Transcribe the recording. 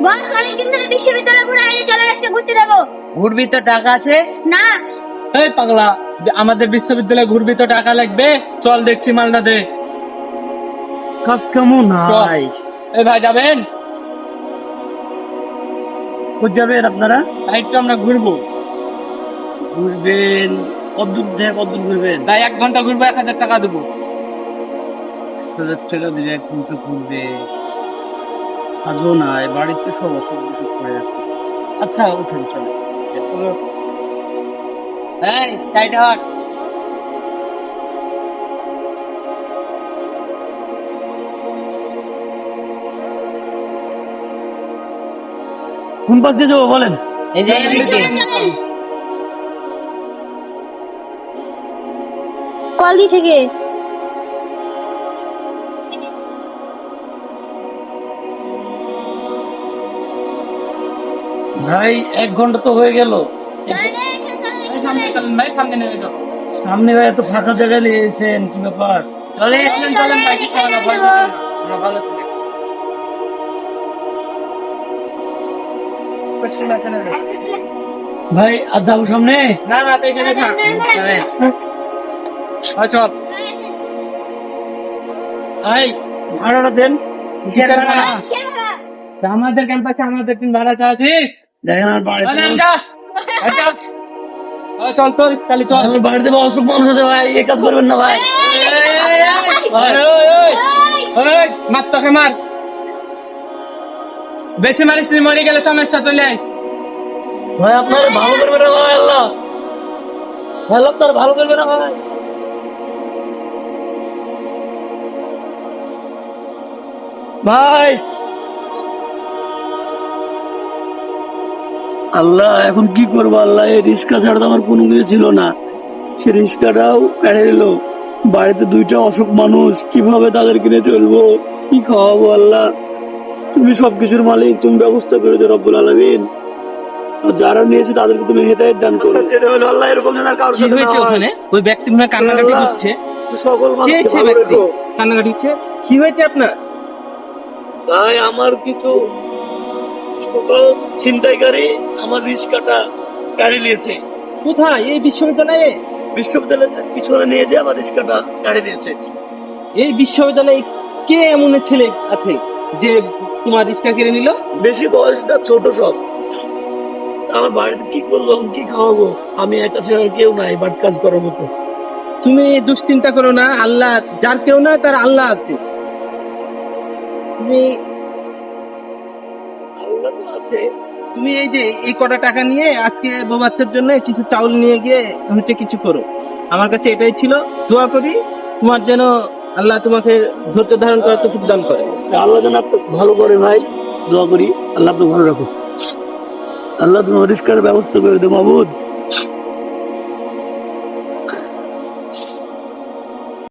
বস অনেকদিন ধরে বিশ্ববিদ্যালয় ঘুরে আইনি, চলেন আজকে ঘুরতে যাবো। ঘুরবি তো টাকা আছে? না। এই পাগলা, আমাদের বিশ্ববিদ্যালয়ে ঘুরবি তো টাকা লাগবে। চল দেখছি মালটা দে। কাজ কেমন চল। নাই? এই ভাই যাবেন? কোথায় যাবেন আপনারা? একটু আমরা ঘুরবো। ঘুরবেন? কতদূর থেকে কতদূর ঘুরবেন? তাই 1 ঘন্টা ঘুরবো, 1000 টাকা দেবো। 1000 টাকা দিলে এক ঘন্টা ঘুরবে? আজও নাই, বাড়িতে সব অসুখ বিসুখ করে আছে। আচ্ছা উঠেন চলে। এই সাইড হট। কোন পাশ দিয়ে যাবো বলেন? এই যে কলদি থেকে। ভাই 1 ঘন্টা তো হয়ে গেল। সামনে চলেন ভাই, সামনে নেমে যাও। সামনে ভাই এত ফাঁকা জায়গায় নিয়েছেন, কি ব্যাপার? চলে চলেন চলেন ভাই, কিছু হবে না, ভয় পেও না। আমরা ভালো ছেলে। ভাই আর যাবো সামনে? না না, তো এখানে থাক। চলেন। চল। ভাই ভাড়াটা দেন। কিসের ভাড়া? আমাদের ক্যাম্পাসে আমাদের 3 ভাড়া চাওয়া ঠিক? দেখেন আমার বাড়িতে চল তোর কালি চল। আমার বাড়িতে অসুখ মানুষ আছে ভাই, এই কাজ করবেন না ভাই। মার তোকে মার, বেশি মারিস তুই, মরে গেলে সমস্যা চলে আয়। ভাই আপনার ভালো করবে না ভাই, আল্লাহ ভাই আপনার ভালো করবে না ভাই। ভাই আল্লাহ এখন কি করবো আল্লাহ, এই রিক্সা ছাড়া তো আমার কোনো কিছু ছিল না, সে রিক্সাটাও পেড়ে দিল। বাড়িতে 2টা অসুখ মানুষ, কিভাবে তাদের কিনে চলবো, কি খাওয়াবো আল্লাহ? তুমি সবকিছুর মালিক, তুমি ব্যবস্থা করে দে রব্বুল আলামিন। আর যারা নিয়েছে তাদেরকে তুমি হেদায়েত দান করো। যেটা হলো আল্লাহ এরকম যেন আর কারোর কি সাথে না হয়েছে হয়। ওখানে? ওই ব্যক্তি মনে হয় কান্নাকাটি করছে। সকল কে মানুষকে সে ভালো ব্যক্তি রেখো। কান্নাকাটি করছে? কি হয়েছে আপনার? ভাই আমার কিছু ছোট ছিনতাইকারী আমার রিক্সাটা গাড়ি নিয়েছে। কোথায়? এই বিশ্ববিদ্যালয়ে? বিশ্ববিদ্যালয়ের পিছনে নিয়ে যে আমার রিক্সাটা গাড়ি নিয়েছে। এই বিশ্ববিদ্যালয়ে কে এমন ছেলে আছে যে তোমার রিক্সা কেড়ে নিল? বেশি বয়সটা ছোট সব। আমার বাড়িতে কি করবো, কি খাওয়াবো? আমি একা ছাড়া কেউ নাই বাট কাজ করার মতো। তুমি দুশ্চিন্তা করো না, আল্লাহ, যার কেউ না তার আল্লাহ আছে। তুমি আল্লাহ তো আছে। তুমি এই যে এই কটা টাকা নিয়ে আজকে বউ বাচ্চার জন্য কিছু চাউল নিয়ে গিয়ে কিছু করো। আমার কাছে এটাই ছিল। দোয়া করি তোমার যেন আল্লাহ তোমাকে ধৈর্য ধারণ করার তৌফিক দান করে। আল্লাহ যেন আপনাকে ভালো করে ভাই, দোয়া করি আল্লাহ আপনাকে ভালো রাখো। আল্লাহ তোমার রিস্কার ব্যবস্থা করে দেবো মাহবুদ।